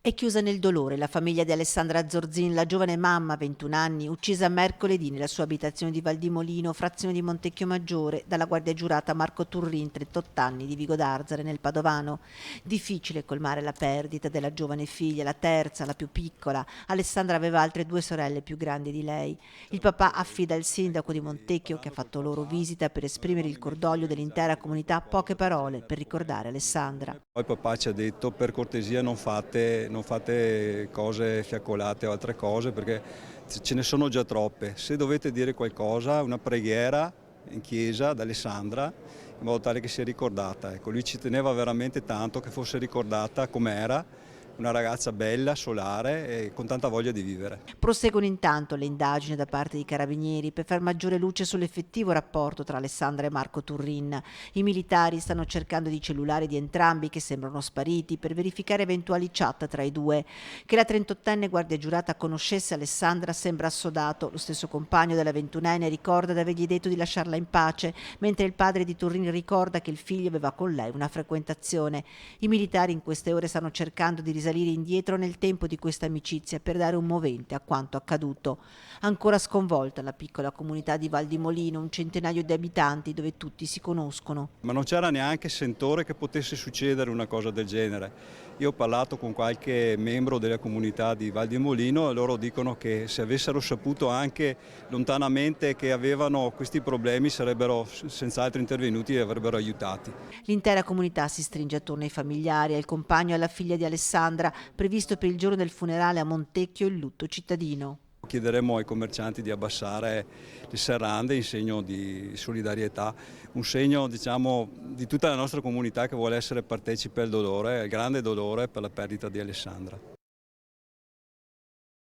È chiusa nel dolore la famiglia di Alessandra Zorzin, la giovane mamma, 21 anni, uccisa mercoledì nella sua abitazione di Valdimolino, frazione di Montecchio Maggiore, dalla guardia giurata Marco Turrin, 38 anni, di Vigo d'Arzare, nel Padovano. Difficile colmare la perdita della giovane figlia, la terza, la più piccola. Alessandra aveva altre due sorelle più grandi di lei. Il papà affida al sindaco di Montecchio, che ha fatto loro visita per esprimere il cordoglio dell'intera comunità, poche parole per ricordare Alessandra. Poi papà ci ha detto: per cortesia non fate cose fiaccolate o altre cose, perché ce ne sono già troppe. Se dovete dire qualcosa, una preghiera in chiesa ad Alessandra, in modo tale che sia ricordata. Ecco, lui ci teneva veramente tanto che fosse ricordata com'era, una ragazza bella, solare e con tanta voglia di vivere. Proseguono intanto le indagini da parte dei carabinieri per far maggiore luce sull'effettivo rapporto tra Alessandra e Marco Turrin. I militari stanno cercando i cellulari di entrambi, che sembrano spariti, per verificare eventuali chat tra i due. Che la 38enne guardia giurata conoscesse Alessandra sembra assodato. Lo stesso compagno della 21enne ricorda di avergli detto di lasciarla in pace, mentre il padre di Turrin ricorda che il figlio aveva con lei una frequentazione. I militari in queste ore stanno cercando di risalire indietro nel tempo di questa amicizia per dare un movente a quanto accaduto. Ancora sconvolta la piccola comunità di Valdimolino, un centinaio di abitanti dove tutti si conoscono. Ma non c'era neanche sentore che potesse succedere una cosa del genere. Io ho parlato con qualche membro della comunità di Val di Molino e loro dicono che se avessero saputo anche lontanamente che avevano questi problemi sarebbero senz'altro intervenuti e avrebbero aiutati. L'intera comunità si stringe attorno ai familiari, al compagno e alla figlia di Alessandra, previsto per il giorno del funerale a Montecchio il lutto cittadino. Chiederemo ai commercianti di abbassare le serrande in segno di solidarietà, un segno, diciamo, di tutta la nostra comunità che vuole essere partecipe al dolore, al grande dolore per la perdita di Alessandra.